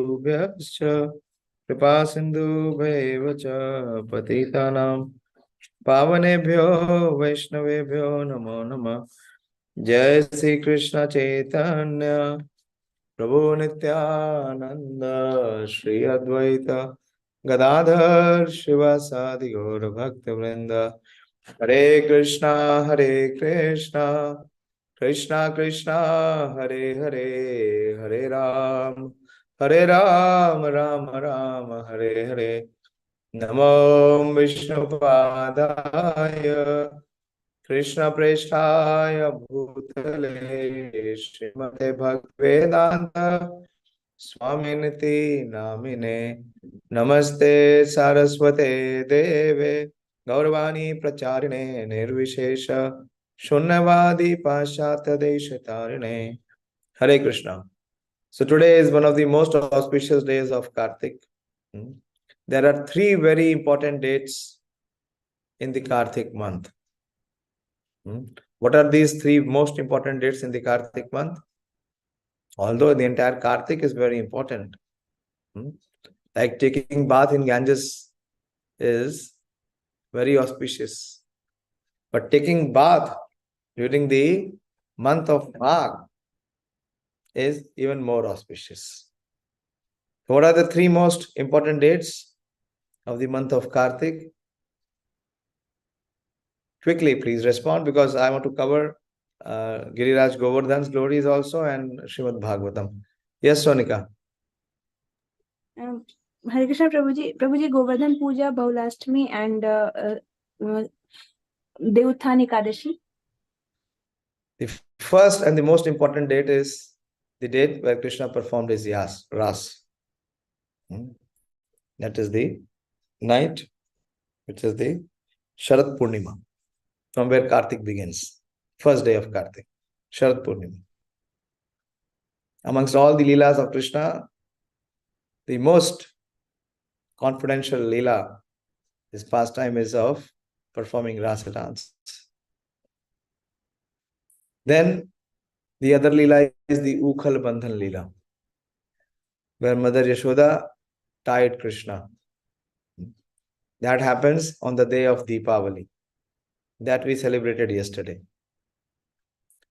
भ्यश्च कृपा सिन्धुभ्यैव च पतितानां पावनेभ्यो वैष्णवेभ्यो नमो नमः। जय श्री कृष्ण चैतन्य प्रभु नित्यानंद श्री अद्वैत गदाधर शिवासादि गौर भक्त वृंद। हरे कृष्णा कृष्णा कृष्णा हरे हरे, हरे राम राम राम हरे हरे। नमो विष्णुपादाय कृष्ण प्रेष्ठाय भूतले श्रीमते भक्तिवेदांत स्वामिनिति नामिने। नमस्ते सारस्वते देवे गौरवाणी प्रचारिणे निर्विशेष शून्यवादी पाश्चात्य देशतारिणे। Hare Krishna. So today is one of the most auspicious days of Kartik. There are three very important dates in the Kartik month. What are these three most important dates in the Kartik month? Although the entire Kartik is very important, like taking bath in Ganges is very auspicious, but taking bath during the month of Magh is even more auspicious. So what are the three most important dates of the month of Kartik? Quickly, please respond, because I want to cover Giriraj Govardhan's glories also and Śrīmad-Bhāgavatam. Yes, Sonika. Hare Krishna, Prabhuji, Govardhan Puja, Bahulastami and Devuthani Ekadashi. The first and the most important date is the date where Krishna performed his Ras. That is the night, which is the Sharad Purnima, from where Kartik begins. First day of Kartik, Sharad Purnima. Amongst all the Leelas of Krishna, the most confidential Leela, his pastime, is of performing Rasa dance. Then the other Leela is the Ukhal Bandhan Leela, where Mother Yashoda tied Krishna. That happens on the day of Deepavali, that we celebrated yesterday.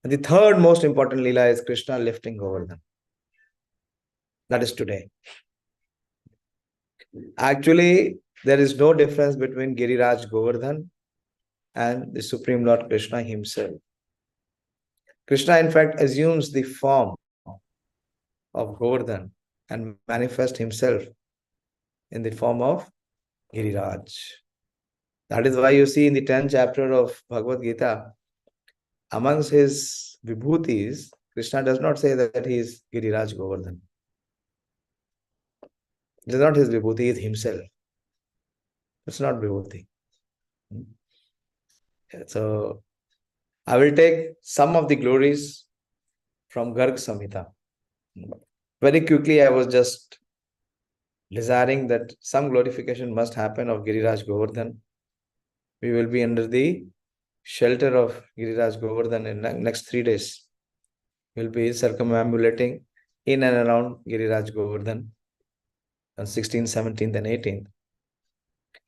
And the third most important Leela is Krishna lifting Govardhan. That is today. Actually, there is no difference between Giriraj Govardhan and the Supreme Lord Krishna himself. Krishna, in fact, assumes the form of Govardhan and manifests himself in the form of Giriraj. That is why you see in the 10th chapter of Bhagavad Gita, amongst his vibhutis, Krishna does not say that he is Giriraj Govardhan. It is not his vibhuti, he is himself. It's not vibhuti. So, I will take some of the glories from Garga-samhita. Very quickly, I was just desiring that some glorification must happen of Giriraj Govardhan. We will be under the shelter of Giriraj Govardhan in the next 3 days. We will be circumambulating in and around Giriraj Govardhan on 16th, 17th and 18th.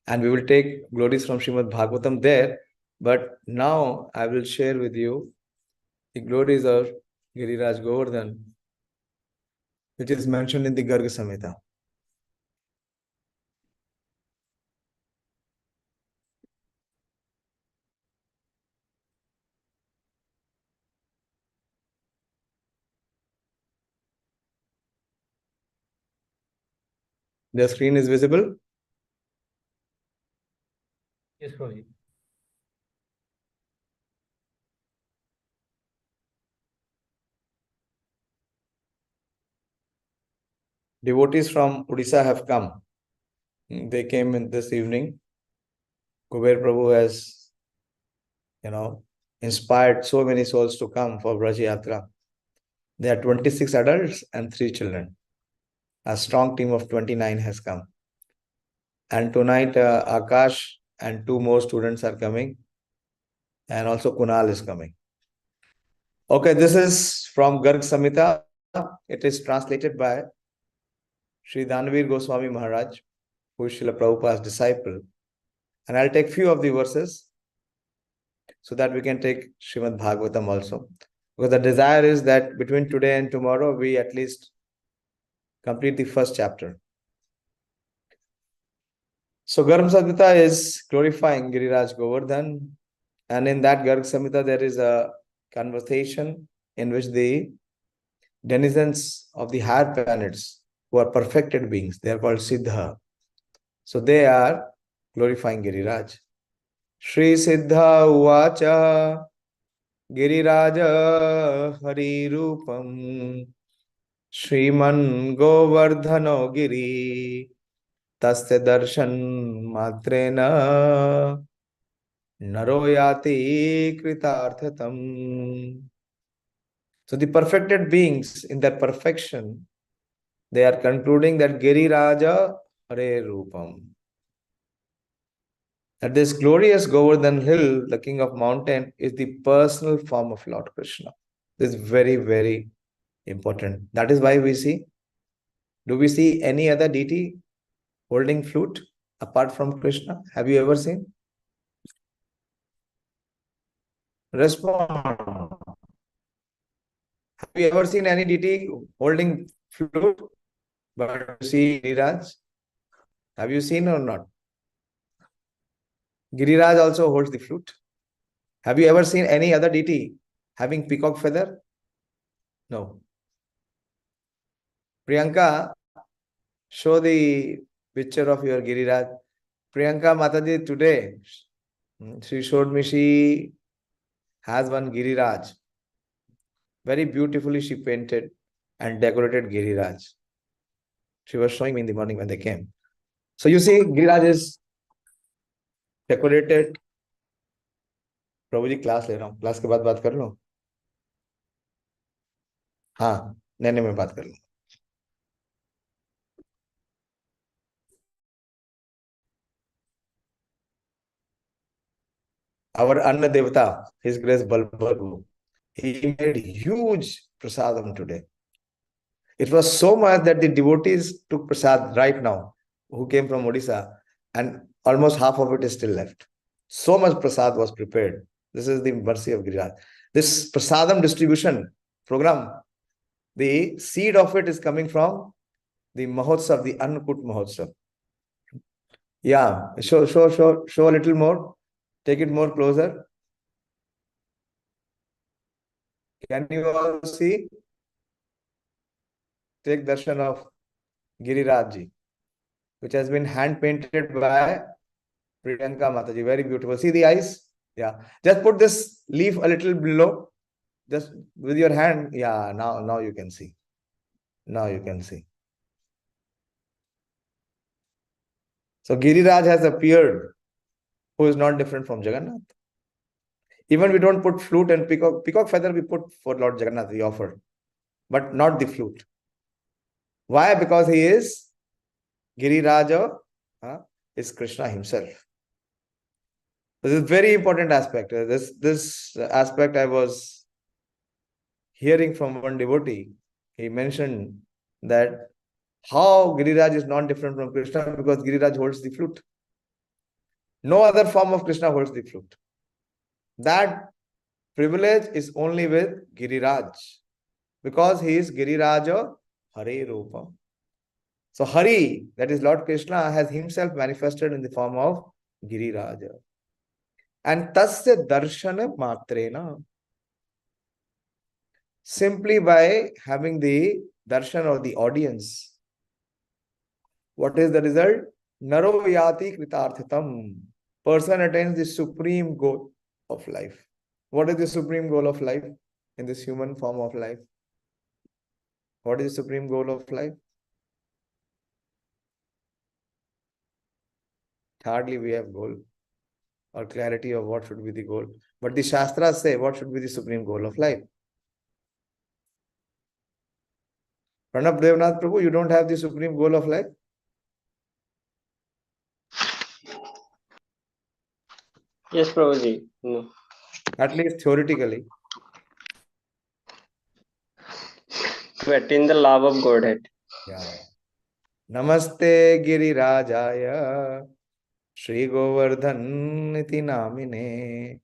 And we will take glories from Śrīmad-Bhāgavatam there. But now I will share with you the glories of Giriraj Govardhan, which is mentioned in the Garga-samhita. The screen is visible? Yes, Prabhuji. Devotees from Odisha have come. They came in this evening. Kuber Prabhu has, inspired so many souls to come for Braj Yatra. There are 26 adults and 3 children. A strong team of 29 has come. And tonight, Akash and 2 more students are coming. And also Kunal is coming. Okay, this is from Garga-samhita. It is translated by Sri Dhanvir Goswami Maharaj, who is Srila Prabhupada's disciple. And I'll take few of the verses so that we can take Śrīmad-Bhāgavatam also. Because the desire is that between today and tomorrow, we at least complete the first chapter. So Garga-samhita is glorifying Giriraj Govardhan. And in that Garga-samhita, there is a conversation in which the denizens of the higher planets, who are perfected beings, they are called śrī-siddha. So they are glorifying Giriraj. śrī-siddha uvāca girirājo hare rūpaṃ śrīmān govardhano giriḥ tasya darśana-mātreṇa naro yāti kṛtārthatām. So the perfected beings in their perfection, they are concluding that girirājo hare rūpaṃ. That this glorious Govardhana Hill, the king of mountain, is the personal form of Lord Kṛṣṇa. This is very, very important. That is why we see, do we see any other deity holding flute apart from Kṛṣṇa? Have you ever seen? Respond. Have you ever seen any deity holding flute but you see Giriraj? Have you seen or not? Giriraj also holds the flute. Have you ever seen any other deity having peacock feather? No. Priyanka, show the picture of your Giriraj. Priyanka Mataji today, she showed me she has one Giriraj. Very beautifully she painted and decorated Giriraj. She was showing me in the morning when they came. So you see, Giriraj is decorated. Prabhu ji class ले रहा हूँ, class के बाद बात कर लो. हाँ, नहीं मैं बात कर लूँ. Our Anna Devata, His Grace Balbhargu, he made huge prasadam today. It was so much that the devotees took prasad right now, who came from Odisha, and almost half of it is still left. So much prasad was prepared. This is the mercy of Giriraj. This prasadam distribution program, the seed of it is coming from the Mahotsav, the Annakut Mahotsav. Yeah, show a little more. Take it more closer. Can you all see? Take darshan of Giriraj, which has been hand painted by Priyanka Mataji. Very beautiful. See the eyes? Yeah. Just put this leaf a little below. Just with your hand. Yeah, now you can see. Now you can see. So Giriraj has appeared, who is not different from Jagannath. Even we don't put flute and peacock feather we put for Lord Jagannath, we offer, but not the flute. Why? Because he is Girirajo, is Kṛṣṇa himself. This is a very important aspect. This aspect I was hearing from one devotee. He mentioned that how Giriraj is not different from Kṛṣṇa because Giriraj holds the flute. No other form of Kṛṣṇa holds the flute. That privilege is only with Giriraj because he is Girirajo hare rūpaṃ. So Hari, that is Lord Kṛṣṇa, has himself manifested in the form of Giriraja. And tasya darśana-mātreṇa. Simply by having the darshan or the audience, what is the result? Naro yāti kṛtārthatām. Person attains the supreme goal of life. What is the supreme goal of life in this human form of life? What is the supreme goal of life? Hardly we have goal or clarity of what should be the goal. But the Shastras say what should be the supreme goal of life. Pranab Devnath Prabhu, you don't have the supreme goal of life? Yes, Prabhuji. No. At least theoretically. To attain the love of Godhead. Yeah. Namaste Girirājaya Śrī Govardhana namine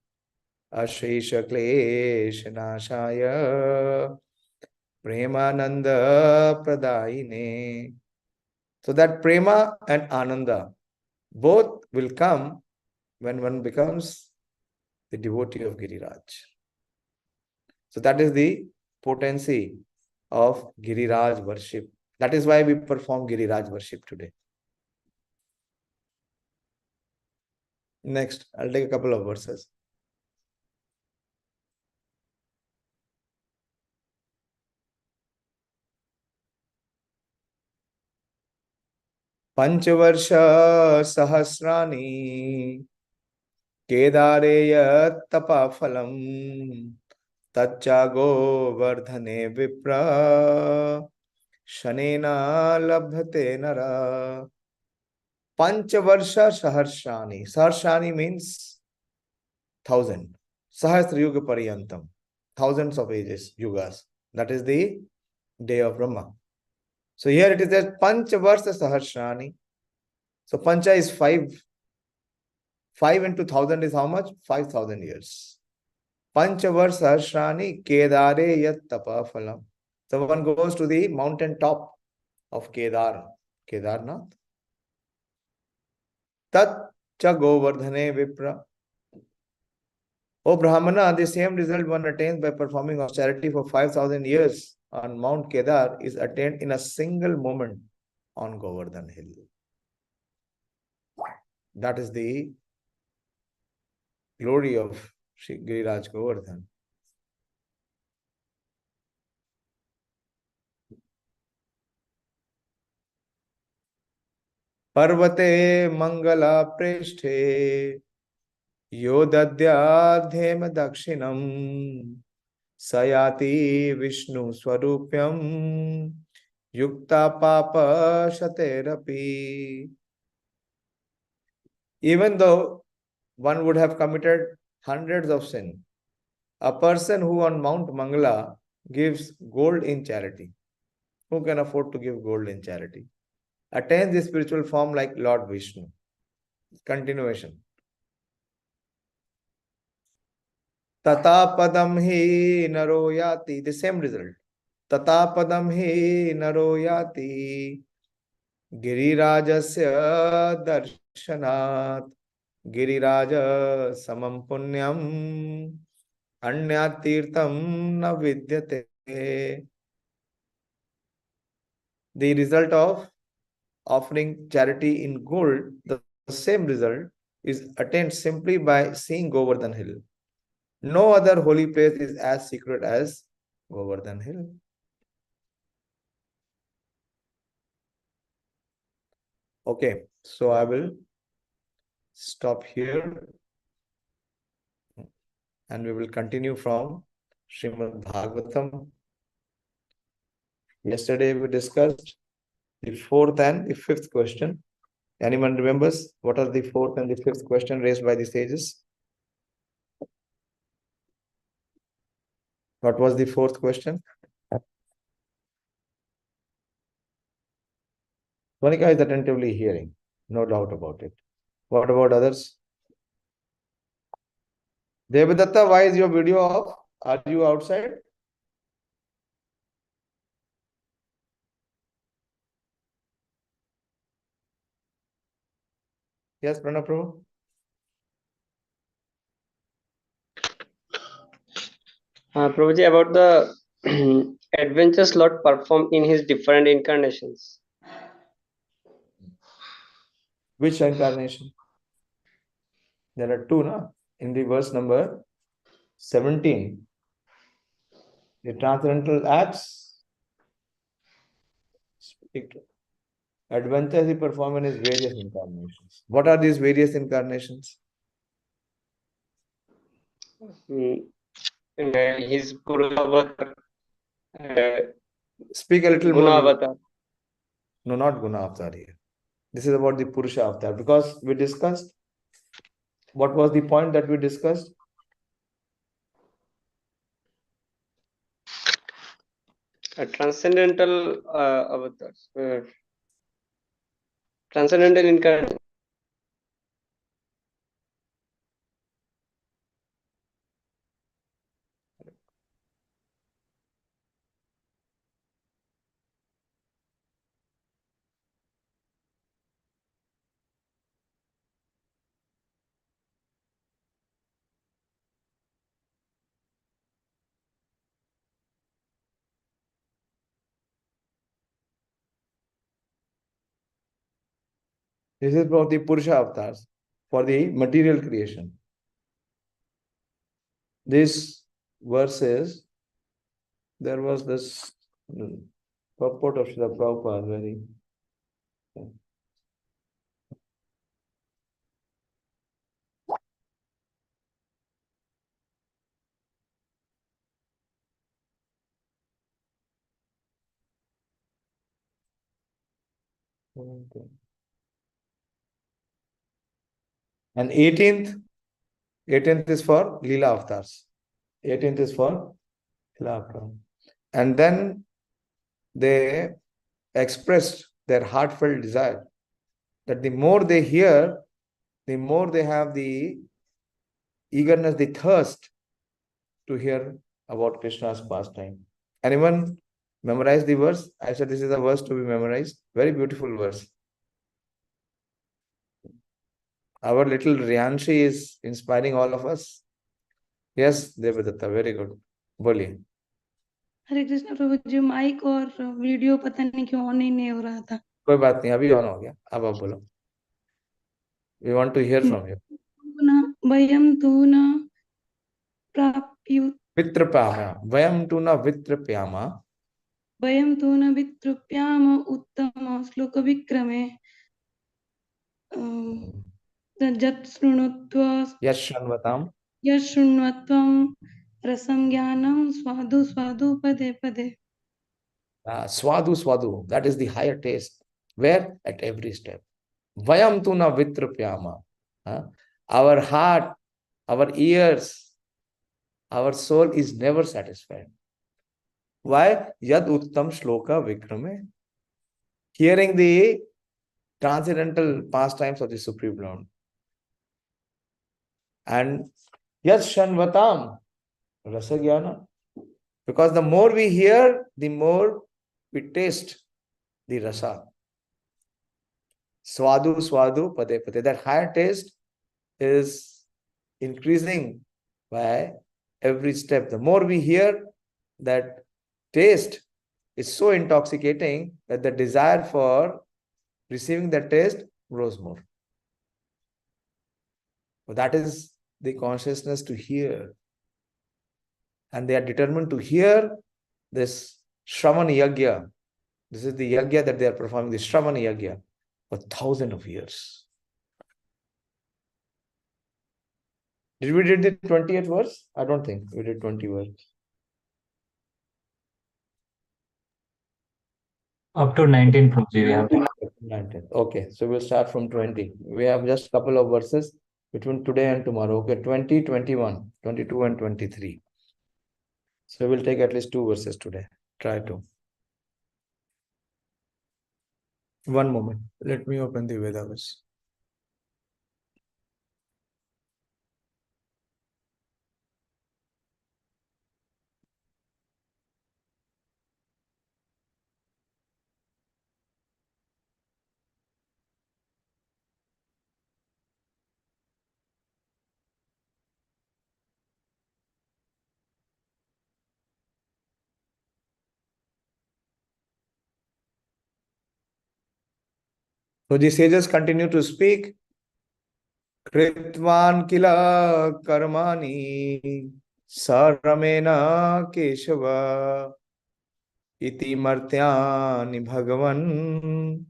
Ashesha Klesha Nashaya Premananda Pradayine. So that prema and ananda both will come when one becomes the devotee of Giriraj. So that is the potency of Giriraj worship. That is why we perform Giriraj worship today. Next, I'll take a couple of verses. Panchavarsha sahasrani kedare yat tapa phalam tasya govardhane vipra shanena labhate nara. Panchavarsha sahasrani. Sahasrani means 1,000. Sahasra yuga pariyantam. Thousands of ages, yugas. That is the day of Brahma. So here it is that Panchavarsha Sahasrani. So Pancha is 5. 5 into 1,000 is how much? 5,000 years. Panchavarsha Sahasrani Kedare Yat Tapa Phalam. So one goes to the mountain top of Kedarnath. Tat cha Govardhane Vipra. O Brahmana, the same result one attains by performing austerity for 5,000 years on Mount Kedar is attained in a single moment on Govardhana Hill. That is the glory of Śrī Girirāja Govardhan. Parvate Mangala Preshte Yodadhyadhyema Dakshinam Sayati Vishnu Swarupyam Yukta Papa Shaterapi. Even though one would have committed hundreds of sins, a person who on Mount Mangala gives gold in charity, who can afford to give gold in charity, attains the spiritual form like Lord Vishnu. Continuation. Tatapadam hi naro yāti. The same result. Tatapadam hi naro yāti. Girirājasya darśanāt. Giriraja samam puṇyaṃ. Anyat-tirtham na vidyate. The result of offering charity in gold, the same result is attained simply by seeing Govardhana Hill. No other holy place is as secret as Govardhana Hill. Okay, so I will stop here and we will continue from Śrīmad-Bhāgavatam. Yesterday we discussed the 4th and the 5th question. Anyone remembers what are the 4th and the 5th question raised by the sages? What was the 4th question? Monica is attentively hearing, no doubt about it. What about others? Devadatta, why is your video off? Are you outside? Yes, Pranab Prabhu. Prabhuji, about the adventures Lord performed in his different incarnations. Which incarnation? There are 2, no? In the verse number 17. The transcendental acts, adventures he performed in his various incarnations. What are these various incarnations? His Purusha avatar. Speak a little Guna more. avatar. No, not Guna avatar here. This is about the Purusha avatar, because we discussed. What was the point that we discussed? Transcendental avatars. transcendental incarnation. This is for the Purusha avatars, for the material creation. This verses, there was this purport of Srila Prabhupada, very. And 18th is for Leela avatars. 18th is for Leela avatars. And then they expressed their heartfelt desire that the more they hear, the more they have the eagerness, the thirst to hear about Krishna's pastime. Anyone memorize the verse? I said this is a verse to be memorized. Very beautiful verse. Our little Riyanshi is inspiring all of us. Yes, Devadatta, very good. Boliye. Hare Krishna Prabhu ji, mic और video पता नहीं क्यों on ही नहीं हो रहा था. कोई बात नहीं, अभी ऑन हो गया. अब आप बोलो. We want to hear from you. वयम तु न प्राप्युत Vitrapyama. Vayam tu na vitrapyama. वयम तु न वितृप्याम उत्तम श्लोक विक्रमे जत् शृणुत्वा Yashanvatam. यशृण्वत्वं रसं ज्ञानं स्वादु स्वादु पदे पदे. Swadu swadu. That is the higher taste. Where? At every step. Vayam tu na vitrapyama. Our heart, our ears, our soul is never satisfied. Why? Yad uttam shloka vikrame. Hearing the transcendental pastimes of the Supreme Lord. And yad shanvatam rasagyana. Because the more we hear, the more we taste the rasa. Swadu swadu pade pade. That higher taste is increasing by every step. The more we hear, that taste is so intoxicating that the desire for receiving that taste grows more. So that is the consciousness to hear. And they are determined to hear this Shravan Yagya. This is the Yagya that they are performing, the Shravan Yagya, for thousands of years. Did we did the 20th verse? I don't think we did 20 verse. Up to 19, Prabhuji, we have. 19. Okay, so we'll start from 20. We have just a couple of verses between today and tomorrow. Okay, 20, 21, 22 and 23. So we'll take at least 2 verses today. Try to. One moment. Let me open the Vedas. So the sages continue to speak. Kritvan kila karmani saramena keshava iti martyani bhagavan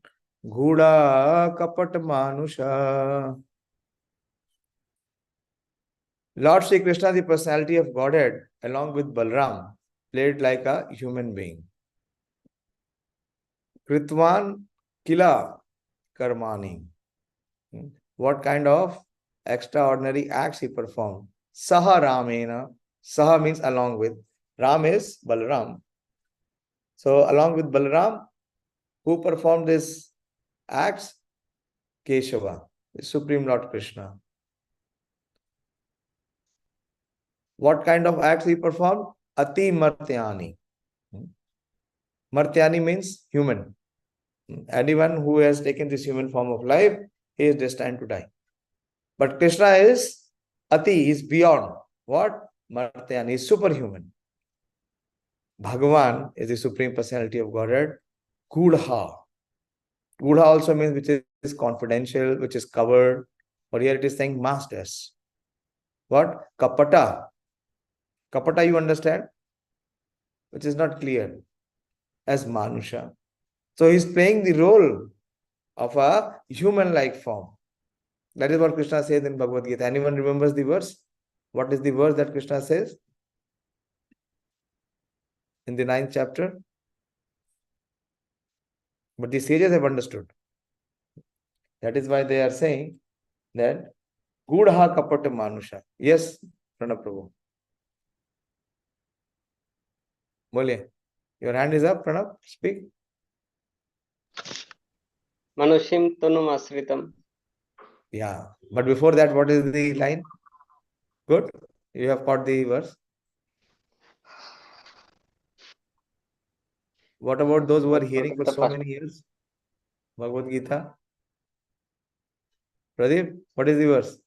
ghuda kapat manusha. Lord Shri Krishna, the personality of Godhead, along with Balram, played like a human being. Kritvan kila karmani. What kind of extraordinary acts he performed? Saha Ramena. Saha means along with. Ram is Balram. So along with Balram, who performed these acts? Keshava, the Supreme Lord Krishna. What kind of acts he performed? Ati martyani. Martyani means human. Anyone who has taken this human form of life, he is destined to die. But Krishna is Ati, is beyond. What? Martyani is superhuman. Bhagavan is the Supreme Personality of Godhead. Gudha. Gudha also means which is confidential, which is covered. But here it is saying masters. What? Kapata. Kapata you understand? Which is not clear. As Manusha. So he is playing the role of a human-like form. That is what Krishna says in Bhagavad Gita. Anyone remembers the verse? What is the verse that Krishna says? In the 9th chapter? But the sages have understood. That is why they are saying that Gudha kapata manusha. Yes, Pranab Prabhu. Bolye. Your hand is up, Pranab. Speak. Manushim tanum asritam. Yeah. But before that, what is the line? Good. You have caught the verse. What about those who are hearing for so many years? Bhagavad Gita. Pradeep, what is the verse?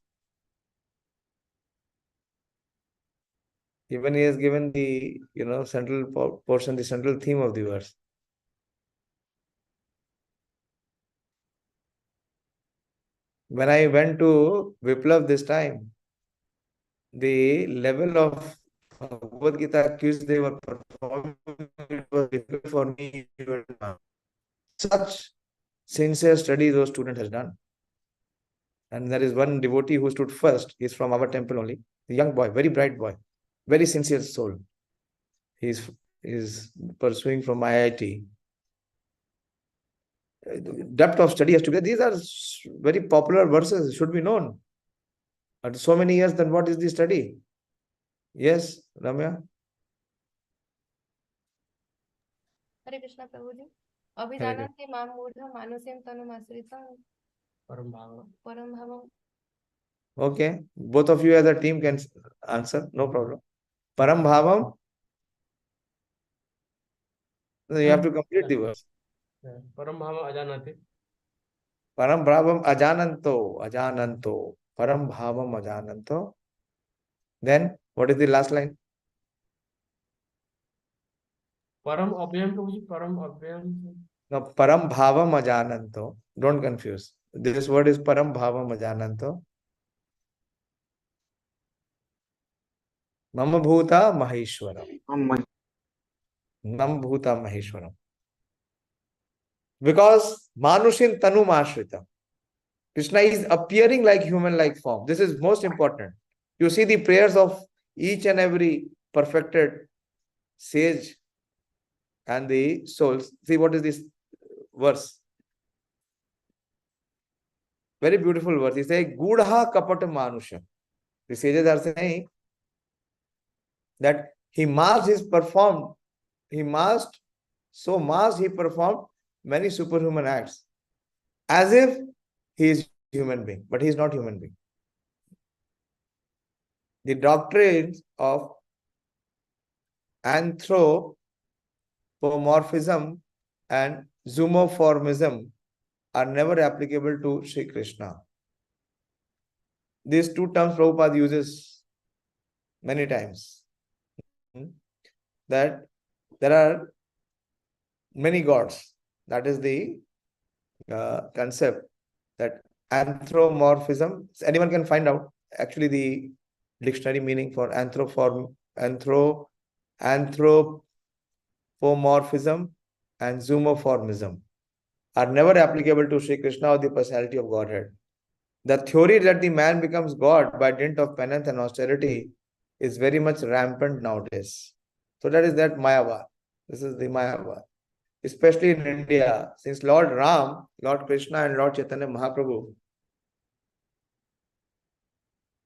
Even he has given the, central portion, the central theme of the verse. When I went to Viplav this time, the level of Bhagavad Gita quiz they were performing, it was difficult for me. Such sincere study those student has done. And there is one devotee who stood first. He is from our temple only. A young boy, very bright boy, very sincere soul. He is pursuing from IIT. Depth of study has to be. These are very popular verses, should be known. After so many years, then what is the study? Yes, Ramya? Hare Krishna Prabhuji. Abhijanati mam mudha manusyam tanum asritam param bhavam. Okay. Both of you as a team can answer. No problem. Param bhavam. You have to complete the verse. Param bhavam ajanati. Param bhavam ajananto. Param bhavam ajananto. Then, what is the last line? Param abhyam Prabhuji, param abhyam. No, param bhavam ajananto. Don't confuse. This word is param bhavam ajananto. Mama bhuta maheshwaram. Nam bhuta maheshwaram. Because manushin tanum ashrita. Krishna is appearing like human-like form. This is most important. You see the prayers of each and every perfected sage and the souls. See what is this verse? Very beautiful verse. He says, Gudha kapata manusha. The sages are saying that he performed many superhuman acts. As if he is human being, but he is not human being. The doctrines of anthropomorphism and zoomorphism are never applicable to Śrī Krishna. These two terms Prabhupada uses many times. That there are many gods. That is the concept. That anthropomorphism, anyone can find out actually the dictionary meaning for anthropomorphism and zoomorphism are never applicable to Śrī Krishna or the personality of Godhead. The theory that the man becomes God by dint of penance and austerity is very much rampant nowadays. So that is that Mayavad. This is the Mayavad. Especially in India, since Lord Ram, Lord Kṛṣṇa and Lord Chaitanya Mahaprabhu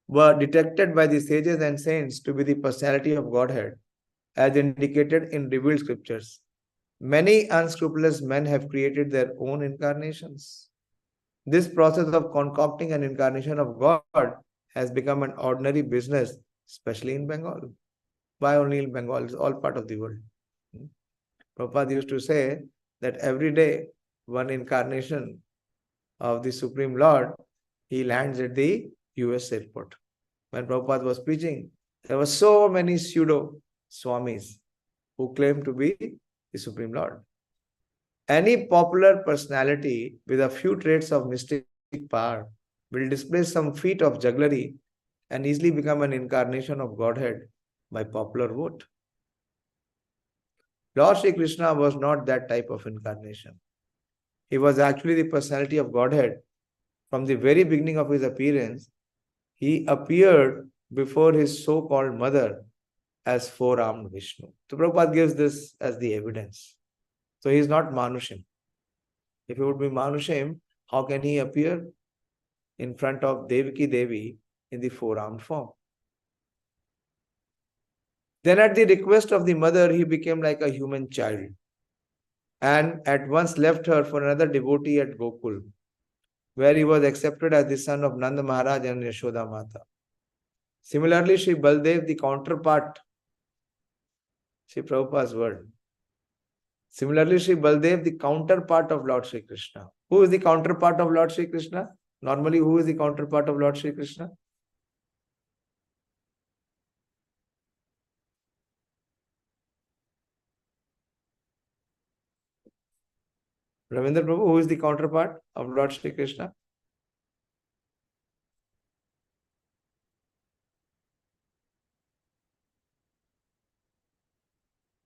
were detected by the sages and saints to be the personality of Godhead, as indicated in revealed scriptures. Many unscrupulous men have created their own incarnations. This process of concocting an incarnation of God has become an ordinary business, especially in Bengal. Why only in Bengal? It's all part of the world. Prabhupada used to say that every day one incarnation of the Supreme Lord, he lands at the US airport. When Prabhupada was preaching, there were so many pseudo swamis who claimed to be the Supreme Lord. Any popular personality with a few traits of mystic power will display some feat of jugglery and easily become an incarnation of Godhead by popular vote. Lord Shri Kṛṣṇa was not that type of incarnation. He was actually the personality of Godhead. From the very beginning of his appearance, he appeared before his so-called mother as four-armed Vishnu. So Prabhupada gives this as the evidence. So he is not Manushim. If he would be Manushim, how can he appear in front of Devaki Devi in the four-armed form? Then at the request of the mother, he became like a human child and at once left her for another devotee at Gokul, where he was accepted as the son of Nanda Maharaj and Yashoda Mata. Similarly, Sri Baldev, the counterpart, Sri Prabhupada's word. Similarly, Sri Baldev, the counterpart of Lord Shri Kṛṣṇa. Who is the counterpart of Lord Shri Kṛṣṇa? Normally, who is the counterpart of Lord Shri Kṛṣṇa? Ravindra Prabhu, who is the counterpart of Lord Shri Kṛṣṇa?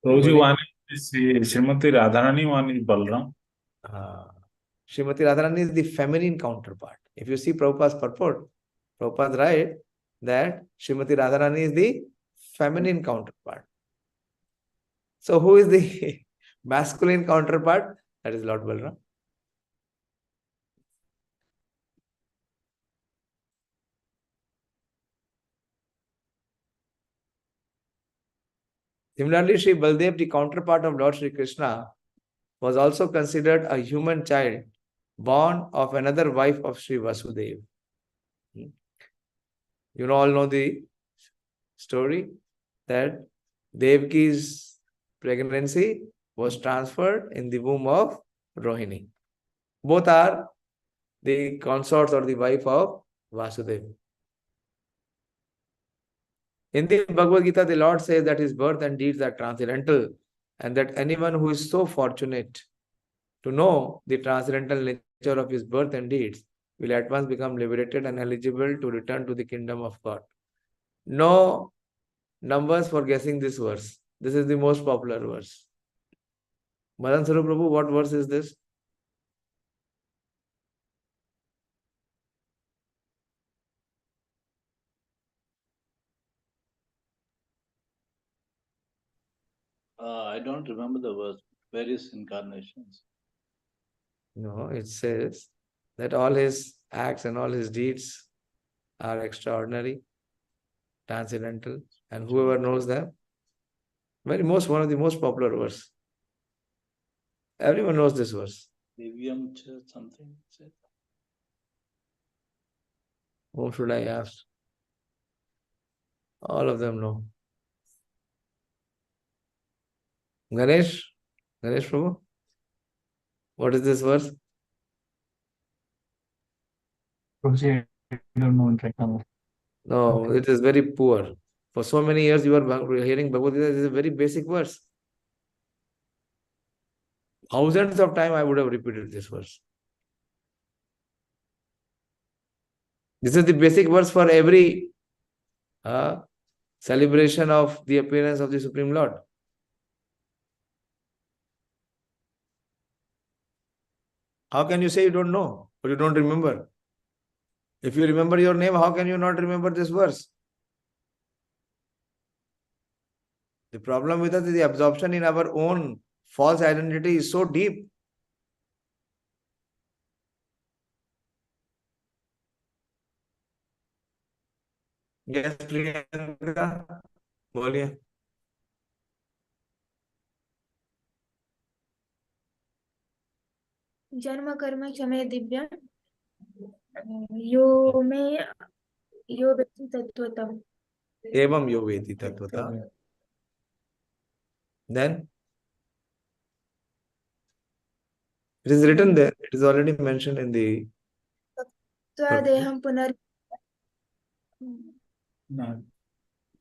Prabhuji, one is Srimati Radharani, one is Balram. Srimati Radharani is the feminine counterpart. If you see Prabhupada's purport, Prabhupada write that Srimati Radharani is the feminine counterpart. So who is the masculine counterpart? That is Lord Balram. Similarly, Sri Baldev, the counterpart of Lord Shri Kṛṣṇa, was also considered a human child born of another wife of Sri Vasudeva. You all know the story that Devaki's pregnancy was transferred in the womb of Rohini. Both are the consorts or the wife of Vasudeva. In the Bhagavad Gita, the Lord says that his birth and deeds are transcendental and that anyone who is so fortunate to know the transcendental nature of his birth and deeds will at once become liberated and eligible to return to the kingdom of God. No numbers for guessing this verse. This is the most popular verse. Madan Sarup Prabhu, what verse is this? I don't remember the verse. Various incarnations. No, it says that all his acts and all his deeds are extraordinary, transcendental, and whoever knows them, one of the most popular verse. Everyone knows this verse. Divyam something. Whom should I ask? All of them know. Ganesh Prabhu, what is this verse? Prabhuji, I don't know right now. No, it is very poor. For so many years you are hearing Bhagavad Gita, it is a very basic verse. Thousands of times I would have repeated this verse. This is the basic verse for every celebration of the appearance of the Supreme Lord. How can you say you don't know or you don't remember? If you remember your name, how can you not remember this verse? The problem with us is the absorption in our own false identity is so deep. Yes, Priyanka, बोलिए. जन्म कर्म क्षमे दिव्यम यो में यो वेति तत्वतम. Evam yo veti tattvata. Then it is written there. It is already mentioned in the Tadeham punar.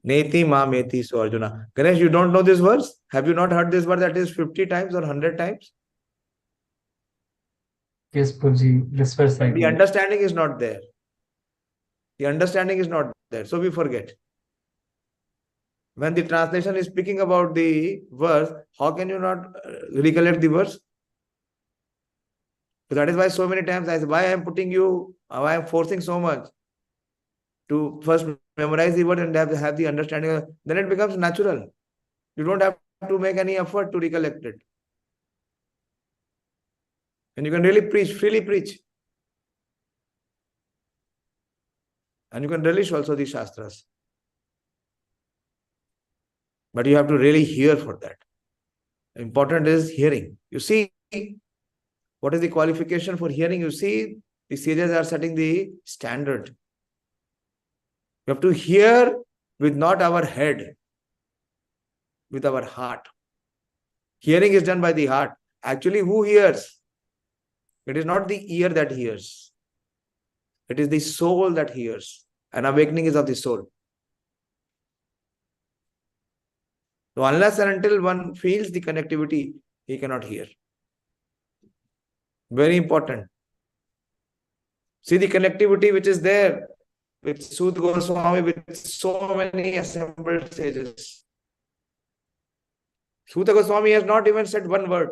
Neti ma meti so Arjuna. Ganesh, you don't know this verse? Have you not heard this verse at least 50 times or 100 times? Yes, Prabhuji, this verse I The know. understanding is not there. The understanding is not there. So we forget. When the translation is speaking about the verse, how can you not recollect the verse? So that is why so many times I say, why I am putting you, why I am forcing so much to first memorize the word and have the understanding. Then it becomes natural. You don't have to make any effort to recollect it. And you can really preach, freely preach. And you can relish also the Shastras. But you have to really hear for that. Important is hearing. You see, what is the qualification for hearing? You see, the sages are setting the standard. You have to hear with not our head, with our heart. Hearing is done by the heart. Actually, who hears? It is not the ear that hears. It is the soul that hears. An awakening is of the soul. So unless and until one feels the connectivity, he cannot hear. Very important. See the connectivity which is there with Sud Goswami, with so many assembled sages. Sudha Goswami has not even said one word.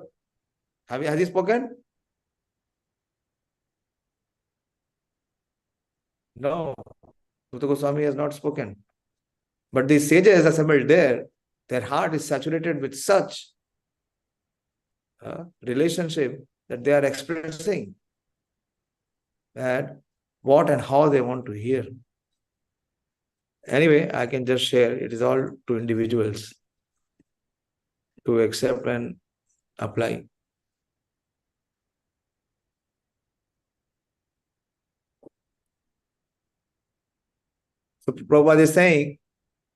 Has he spoken? No. Sudha Goswami has not spoken. But the sages assembled there, their heart is saturated with such relationship that they are expressing that what and how they want to hear. Anyway, I can just share. It is all to individuals to accept and apply. So Prabhupada is saying,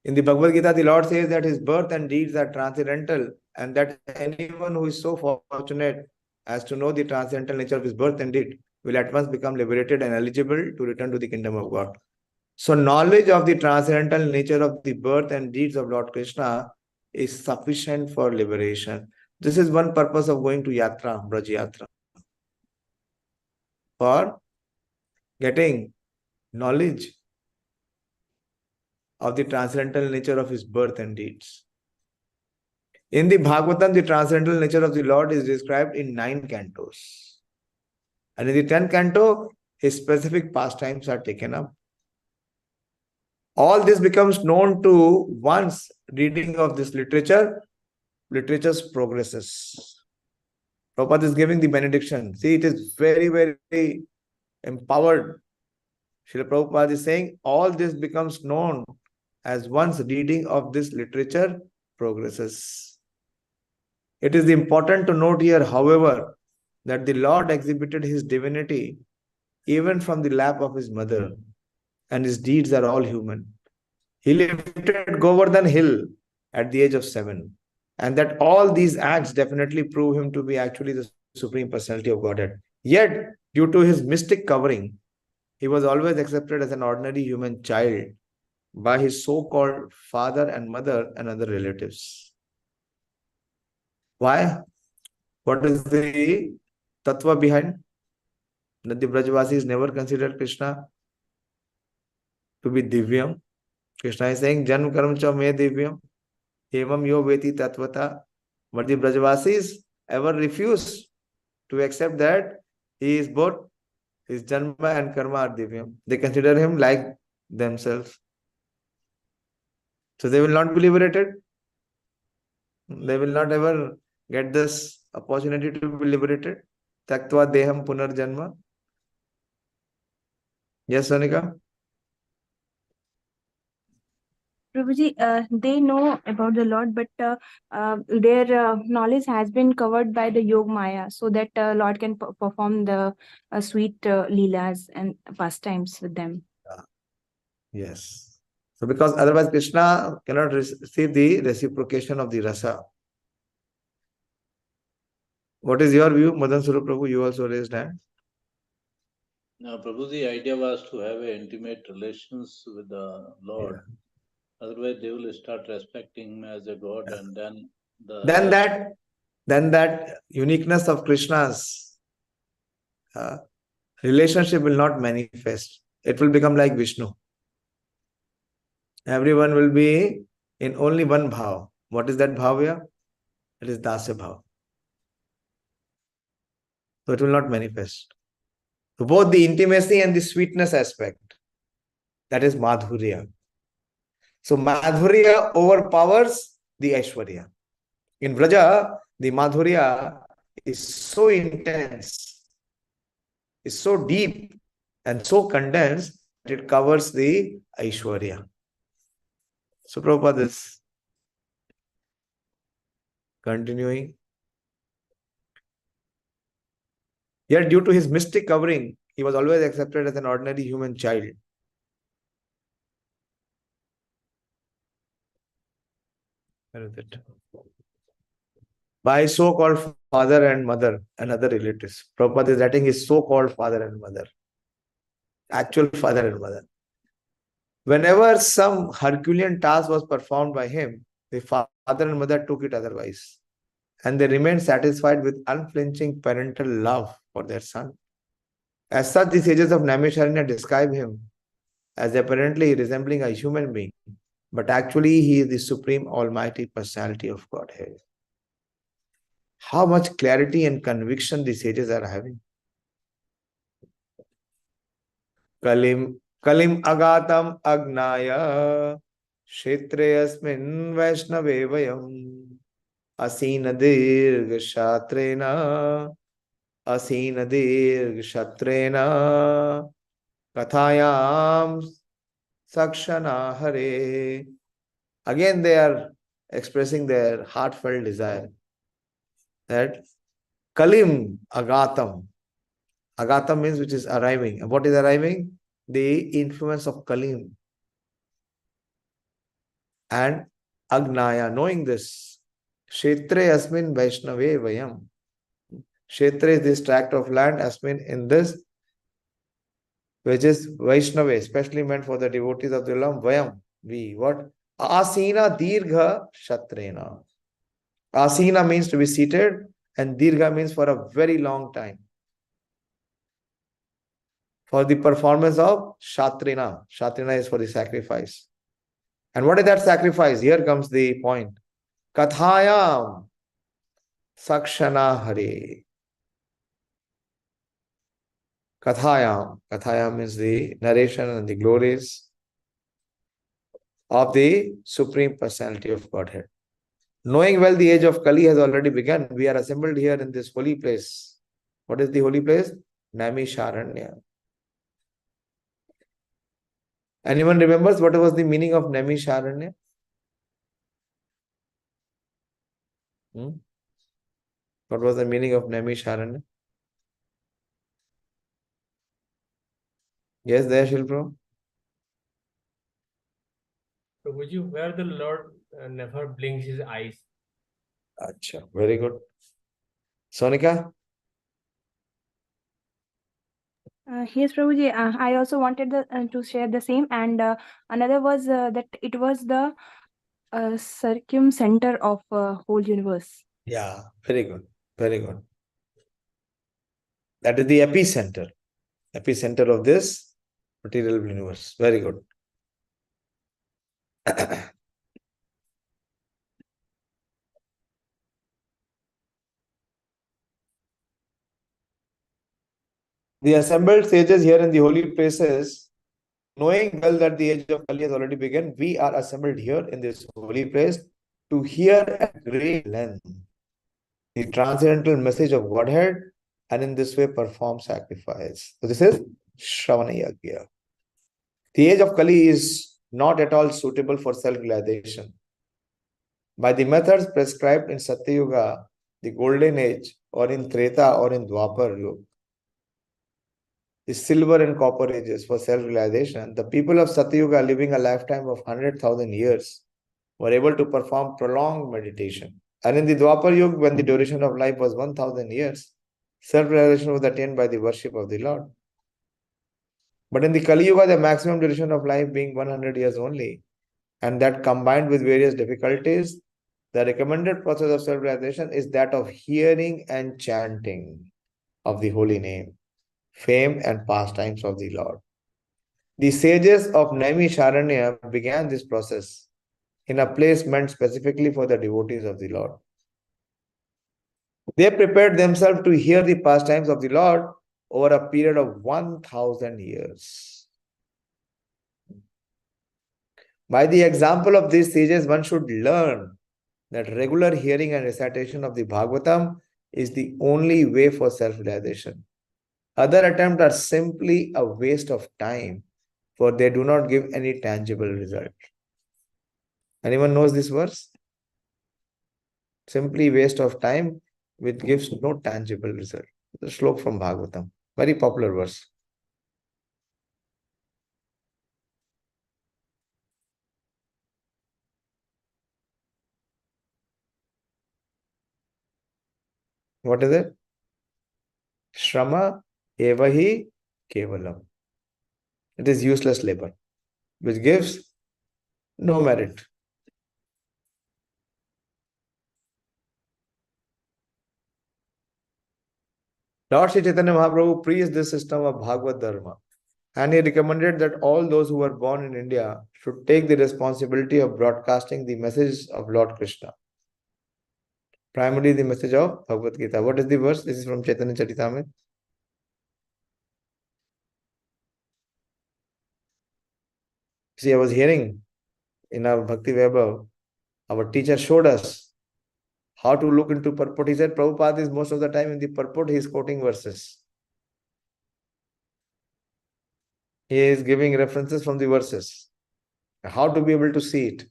in the Bhagavad Gita, the Lord says that his birth and deeds are transcendental, and that anyone who is so fortunate as to know the transcendental nature of his birth and deed will at once become liberated and eligible to return to the kingdom of God. So knowledge of the transcendental nature of the birth and deeds of Lord Kṛṣṇa is sufficient for liberation. This is one purpose of going to Yatra, Braj Yatra. For getting knowledge of the transcendental nature of his birth and deeds. In the Bhagavatam, the transcendental nature of the Lord is described in 9 cantos. And in the 10th canto, his specific pastimes are taken up. All this becomes known to one's reading of this literature. Literature's progresses. Prabhupada is giving the benediction. See, it is very, very empowered. Srila Prabhupada is saying all this becomes known as one's reading of this literature progresses. It is important to note here, however, that the Lord exhibited his divinity even from the lap of his mother, and his deeds are all human. He lifted Govardhana Hill at the age of 7, and that all these acts definitely prove him to be actually the Supreme Personality of Godhead. Yet, due to his mystic covering, he was always accepted as an ordinary human child by his so-called father and mother and other relatives. Why? What is the tattva behind? That the Brajvasis never considered Krishna to be divyam. Krishna is saying, Janm karam cha me divyam, evam yo veti tattvata. But the Brajvasis ever refuse to accept that he is both, his janma and karma are divyam. They consider him like themselves. So they will not be liberated. They will not ever get this opportunity to be liberated. Taktva deham punar janma. Yes, Sonika? Prabhuji, they know about the Lord, but their knowledge has been covered by the Yog Maya, so that Lord can perform the sweet leelas and pastimes with them. Yes. So because otherwise Krishna cannot receive the reciprocation of the rasa. What is your view, Madan Swarup Prabhu? You also raised hand. Now, Prabhu, the idea was to have intimate relations with the Lord. Yeah. Otherwise, they will start respecting him as a god, and then that uniqueness of Krishna's relationship will not manifest. It will become like Vishnu. Everyone will be in only one bhav. What is that bhav here? It is dasya bhav. So it will not manifest. So both the intimacy and the sweetness aspect, that is madhurya. So madhurya overpowers the aishwarya. In Vraja, the madhurya is so intense, is so deep and so condensed that it covers the aishwarya. So Prabhupada is continuing. Yet due to his mystic covering, he was always accepted as an ordinary human child. Where is it? By so-called father and mother and other relatives. Prabhupada is writing his so-called father and mother. Actual father and mother. Whenever some Herculean task was performed by him, the father and mother took it otherwise. And they remained satisfied with unflinching parental love for their son. As such, the sages of Naimisharanya describe him as apparently resembling a human being, but actually he is the supreme almighty personality of Godhead. How much clarity and conviction the sages are having. Kalim agatam agnaya kshetre asmin vaishnave vayam asina dirgha kshatrena kathāyāṃ sakshana hare. Again they are expressing their heartfelt desire that kalim agatam. Agatam means which is arriving. And what is arriving? The influence of kalim. And agnaya, knowing this, kshetre asmin vaishnave vayam. Kshetra is this tract of land, asmin in this, which is Vaishnava, especially meant for the devotees of the Lord. Vayam, we, what? Asina dirgha kshatrena. Asina means to be seated, and dirgha means for a very long time. For the performance of shatrena. Shatrena is for the sacrifice. And what is that sacrifice? Here comes the point. Kathāyāṃ sakshana hare. Kathāyāṃ. Kathāyāṃ means the narration and the glories of the Supreme Personality of Godhead. Knowing well the age of Kali has already begun, we are assembled here in this holy place. What is the holy place? Naimisharanya. Anyone remembers what was the meaning of Naimisharanya? What was the meaning of Naimisharanya? Yes, there, Shilpro. So would you, where the Lord never blinks his eyes? Achha, very good. Sonika? Yes, Prabhuji. I also wanted to share the same, and another was that it was the circumcenter of whole universe. Yeah, very good. Very good. That is the epicenter. Epicenter of this material universe. Very good. The assembled sages here in the holy places, knowing well that the age of Kali has already begun, we are assembled here in this holy place to hear at great length the transcendental message of Godhead, and in this way perform sacrifice. So this is Shravana Yajna. The age of Kali is not at all suitable for self-realization. By the methods prescribed in Satyuga, the golden age, or in Treta or in Dwapar Yuga, the silver and copper ages for self-realization, the people of Satyuga living a lifetime of 100,000 years were able to perform prolonged meditation. And in the Dwapar Yuga, when the duration of life was 1,000 years, self-realization was attained by the worship of the Lord. But in the Kali Yuga, the maximum duration of life being 100 years only, and that combined with various difficulties, the recommended process of self-realization is that of hearing and chanting of the holy name, fame and pastimes of the Lord. The sages of Naimisharanya began this process in a place meant specifically for the devotees of the Lord. They prepared themselves to hear the pastimes of the Lord over a period of 1,000 years. By the example of these sages, one should learn that regular hearing and recitation of the Bhagavatam is the only way for self-realization. Other attempts are simply a waste of time, for they do not give any tangible result. Anyone knows this verse? Simply waste of time, which gives no tangible result. The slok from Bhagavatam. Very popular verse. What is it? Shrama evahi kevalam. It is useless labor, which gives no merit. Lord Sri Chaitanya Mahaprabhu preached this system of Bhagavad Dharma, and he recommended that all those who were born in India should take the responsibility of broadcasting the message of Lord Kṛṣṇa. Primarily the message of Bhagavad Gita. What is the verse? This is from Chaitanya Charitamrita. See, I was hearing in our Bhakti Vaibhav, our teacher showed us how to look into purport. He said Prabhupada is most of the time in the purport, he is quoting verses. He is giving references from the verses. How to be able to see it.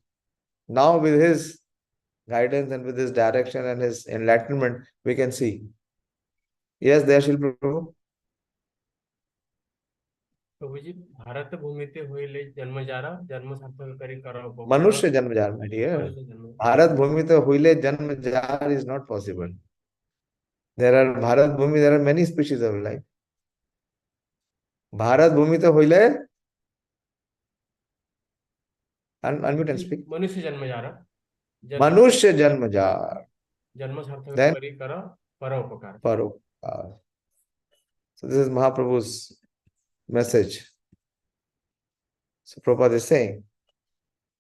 Now with his guidance and with his direction and his enlightenment, we can see. Yes, there shall be Prabhu. प्रभुजी भारत भूमिते होइले जन्मजारा जन्म सार्थक करी करो Manusya Janmajar, my dear. Bharat Bhumita Huile Janmajar is not possible. There are Bharat Bhumi, there are many species of life. Bharat Bhumita Huile, unmute and speak. मनुष्य जन्मजारा Manusya Janmajar. जन्म सार्थक Then करी करो परोपकार. Paropkar. So this is Mahaprabhu's message. So Prabhupada is saying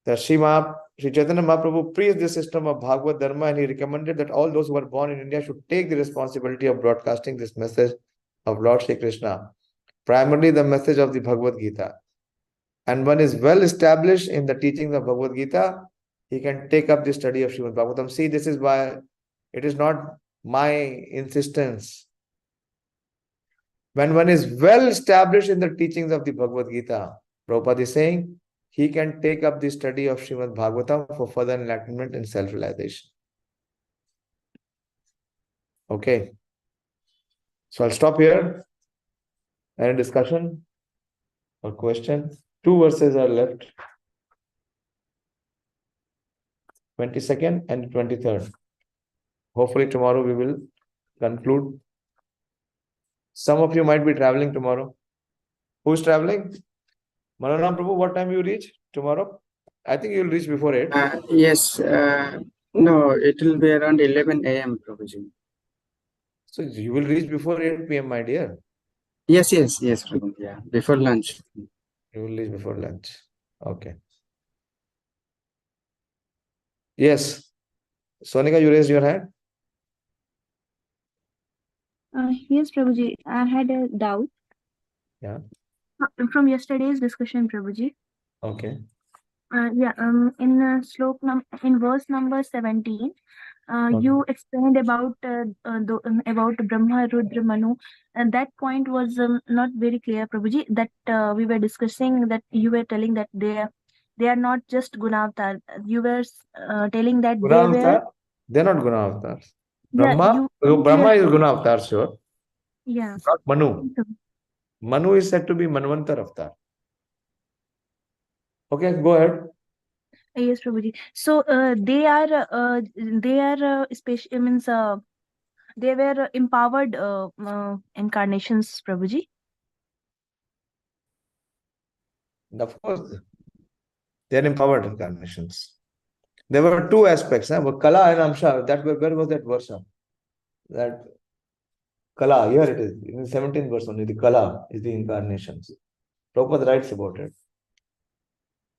that Sri Chaitanya Mahaprabhu preached the system of Bhagavad Dharma, and he recommended that all those who are born in India should take the responsibility of broadcasting this message of Lord Shri Krishna, primarily the message of the Bhagavad Gita. And one is well established in the teachings of Bhagavad Gita, he can take up the study of Śrīmad-Bhāgavatam. See, this is why it is not my insistence. When one is well established in the teachings of the Bhagavad Gita, Prabhupada is saying, he can take up the study of Śrīmad-Bhāgavatam for further enlightenment and self-realization. Okay. So I'll stop here. Any discussion or question? 2 verses are left. 22nd and 23rd. Hopefully tomorrow we will conclude. Some of you might be traveling tomorrow. Who's traveling? Mananam Prabhu, what time you reach tomorrow? I think you'll reach before 8. Yes, no, it will be around 11 a.m. Prabhuji. So you will reach before 8 p.m., my dear. Yes, Prabhu. Yeah, before lunch. You will reach before lunch. Okay. Yes. Sonika, you raised your hand? Yes, Prabhuji. I had a doubt. Yeah. From yesterday's discussion, Prabhuji. Okay. In verse number 17, you explained about Brahma, Rudra, Manu, and that point was not very clear, Prabhuji. That we were discussing, that you were telling that they are not just Gunavatar. You were telling that they Guna were. avatar? They're not Guna avatars. Yeah, Brahma, Brahma is Guna avatar, sure. Yeah. Not Manu. Manu is said to be Manvantar avatar. Okay, go ahead. Yes, Prabhuji. So they are special, means they were empowered incarnations, Prabhuji. Of course, they are empowered incarnations. There were two aspects, Kala and Amsha. Where was that verse? That Kala, here it is. In the 17th verse only, the Kala is the incarnations. Prabhupada writes about it.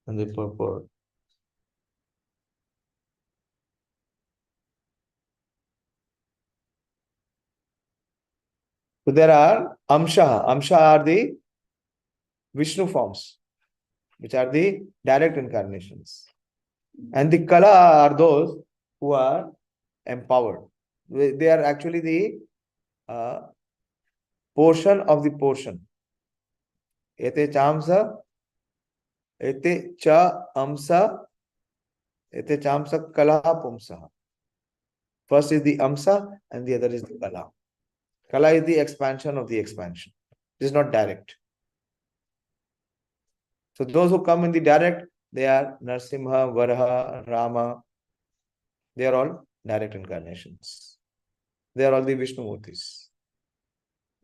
And the purport. So there are Amsha. Amsha are the Vishnu forms, which are the direct incarnations. And the Kala are those who are empowered. They are actually the portion of the portion. Ete chamsa, ete cha amsa, ete chamsa kala pumsa. First is the amsa and the other is the kala. Kala is the expansion of the expansion. It is not direct. So those who come in the direct, they are Narasimha, Varaha, Rama. They are all direct incarnations. They are all the Vishnumurtis.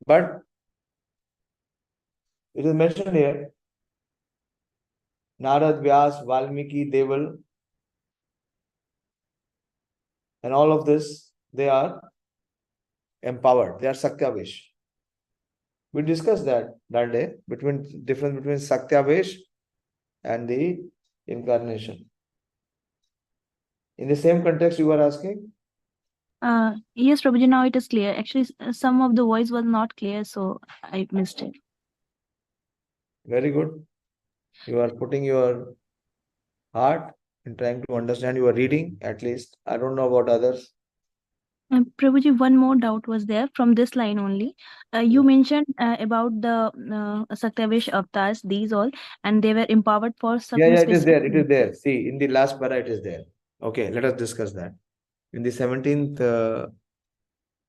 But it is mentioned here, Narad, Vyas, Valmiki, Deval, and all of this, they are empowered. They are Sakyavesh. We discussed that day, difference between Sakyavesh and the incarnation. In the same context you were asking? Yes, Prabhuji, now it is clear. Actually, some of the voice was not clear, so I missed it. Very good. You are putting your heart in trying to understand. You are reading, at least. I don't know about others. Prabhuji, one more doubt was there from this line only. You mentioned about the Sakyavesh avatars, these all, and they were empowered for some Yeah, it is there. specific. It is there. See, in the last para, it is there. Okay, let us discuss that. In the 17th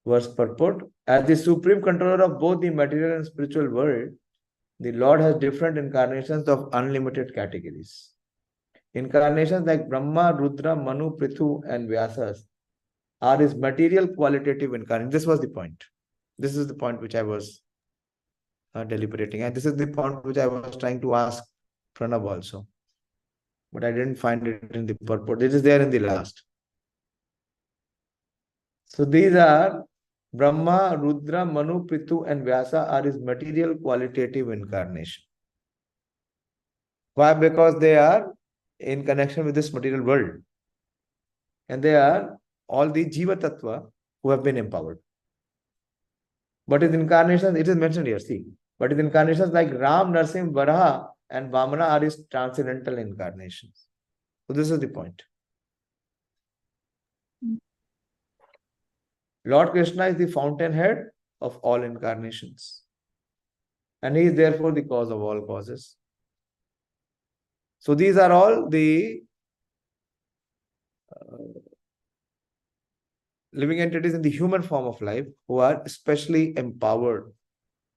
verse purport, as the supreme controller of both the material and spiritual world, the Lord has different incarnations of unlimited categories. Incarnations like Brahma, Rudra, Manu, Prithu, and Vyasas are his material qualitative incarnations. This was the point. This is the point which I was deliberating. And this is the point which I was trying to ask Pranab also. But I didn't find it in the purport. It is there in the last. So these are Brahma, Rudra, Manu, Prithu, and Vyasa are his material qualitative incarnation. Why? Because they are in connection with this material world. And they are all the Jiva Tattva who have been empowered. But in incarnations, it is mentioned here, see. But in incarnations like Ram, Narsim, Varaha, and Vamana are his transcendental incarnations. So this is the point. Lord Kṛṣṇa is the fountainhead of all incarnations. And he is therefore the cause of all causes. So these are all the living entities in the human form of life who are especially empowered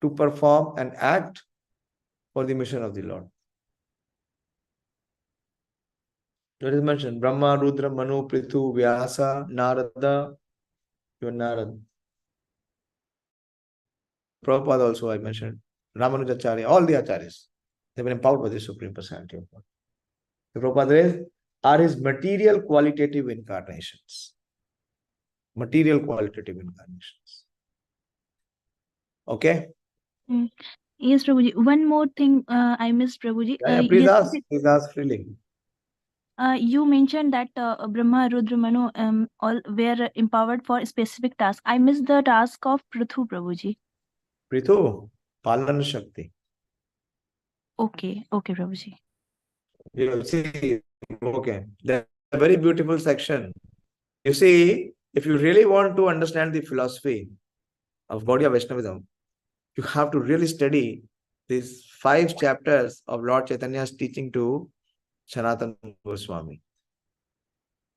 to perform and act for the mission of the Lord. It is mentioned Brahma, Rudra, Manu, Prithu, Vyasa, Narada, even Narad. Prabhupada also I mentioned, Ramanujacharya, all the acharyas, they've been empowered by the Supreme Personality of God. The Prabhupada are his material qualitative incarnations. Material qualitative incarnations. Okay? Yes, Prabhuji. One more thing I missed, Prabhuji. Please ask freely. You mentioned that Brahma, Rudra, Manu all were empowered for a specific task. I missed the task of Prithu, Prabhuji. Prithu, Palana Shakti. Okay, Prabhuji. You see, okay, that's a very beautiful section. You see, if you really want to understand the philosophy of Gaudiya Vaishnavism, you have to really study these 5 chapters of Lord Chaitanya's teaching to Sanatana Goswami.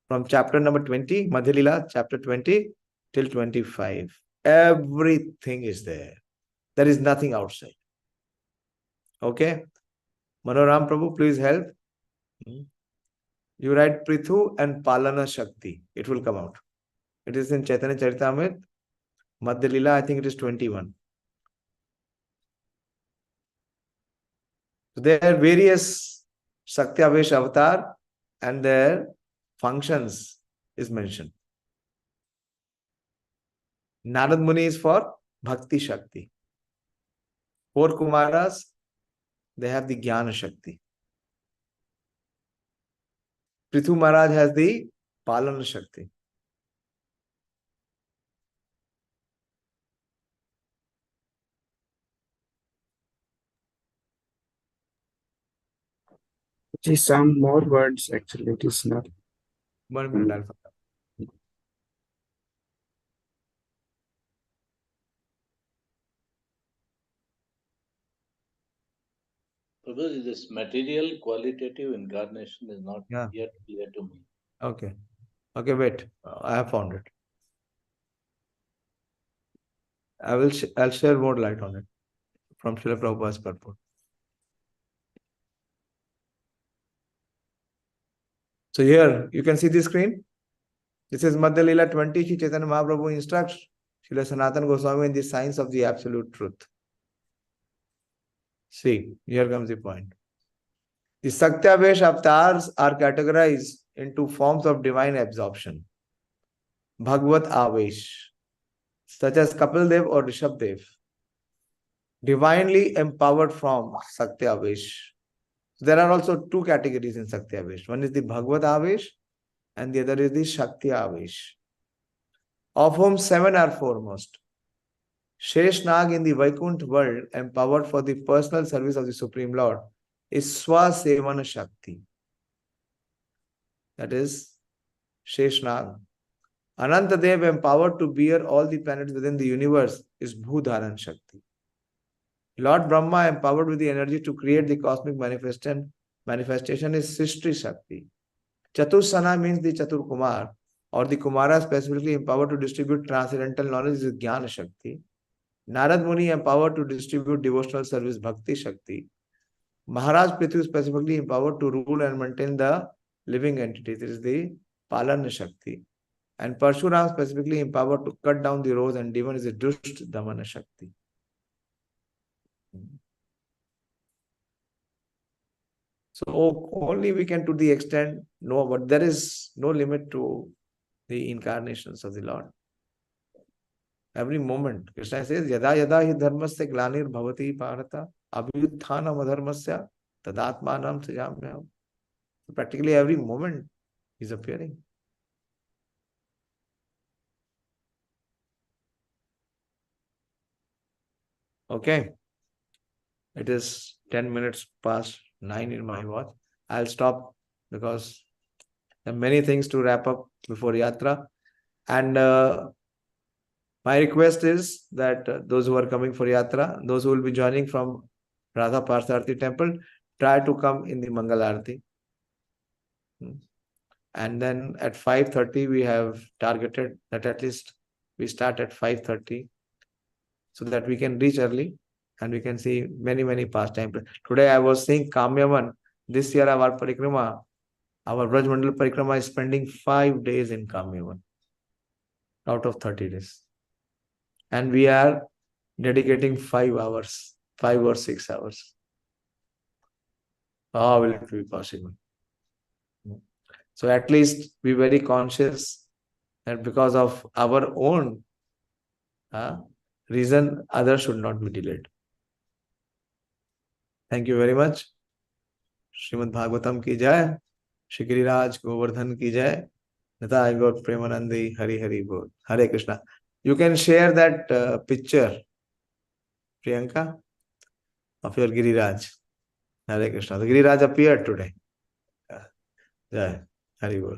From chapter number 20, Madhya Lila, chapter 20 till 25. Everything is there. There is nothing outside. Okay? Manoram Prabhu, please help. You write Prithu and Palana Shakti. It will come out. It is in Chaitanya Charitamrita, Madhya Lila, I think it is 21. So there are various Shakti-avesh avatar and their functions is mentioned. Narad Muni is for Bhakti Shakti. 4 Kumaras, they have the Jnana Shakti. Prithu Maharaj has the Palana Shakti. It is some more words actually. It is not. 1 minute. Prabhuji, this material qualitative incarnation is not yet clear to me. Okay. Okay, wait. I have found it. I'll share more light on it from Srila Prabhupada's purport. So here you can see the screen. This is Madhya Lila 20. Shri Chaitanya Mahaprabhu instructs Srila Sanatana Goswami in the science of the absolute truth. See, here comes the point. The Sakti-avesh avatars are categorized into forms of divine absorption. Bhagavad Avesh, such as Kapil Dev or Rishabh Dev. Divinely empowered from Sakti-avesh. There are also 2 categories in Sakti-avesh. One is the Bhagavad Avesh and the other is the Shakti-avesh, of whom 7 are foremost. Sheshnag in the Vaikuntha world, empowered for the personal service of the Supreme Lord, is Swasevana Shakti. That is Sheshnag. Anantadev, empowered to bear all the planets within the universe, is Bhudharan Shakti. Lord Brahma, empowered with the energy to create the cosmic manifestation, is Srishti Shakti. Chatursana means the Chatur Kumar, or the Kumara specifically empowered to distribute transcendental knowledge, is Jnana Shakti. Narad Muni, empowered to distribute devotional service, Bhakti Shakti. Maharaj Prithu, specifically empowered to rule and maintain the living entity, this is the Palana Shakti. And Parshuram, specifically empowered to cut down the rose and demon, is the Dusht Damana Shakti. So only we can to the extent know, but there is no limit to the incarnations of the Lord. Every moment, Krishna says, Yada yada hi dharmasya glanir bhavati bharata abhyutthanam adharmasya tadatmanam sajamyam. So practically every moment is appearing. Okay. It is 10 minutes past 9 in my watch. I'll stop because there are many things to wrap up before Yatra. And my request is that those who are coming for Yatra, those who will be joining from Radha Parsarthi temple, try to come in the Mangalarti. And then at 5:30, we have targeted that at least we start at 5:30 so that we can reach early and we can see many, many pastime. Today I was seeing Kamyavan. This year our Parikrama, our Braj Mandal Parikrama is spending 5 days in Kamyavan out of 30 days. And we are dedicating 5 hours, 5 or 6 hours. How will it be possible? So at least be very conscious that because of our own reason, others should not be delayed. Thank you very much. Śrīmad-Bhāgavatam ki jai. Śrī Girirāja Govardhana ki jai. Nitai Gaur Premanandi Hari Hari Bol. Hare Krishna. You can share that picture, Priyanka, of your Giriraj. Hare Krishna. The Giriraj appeared today. Jai. Hari Bol.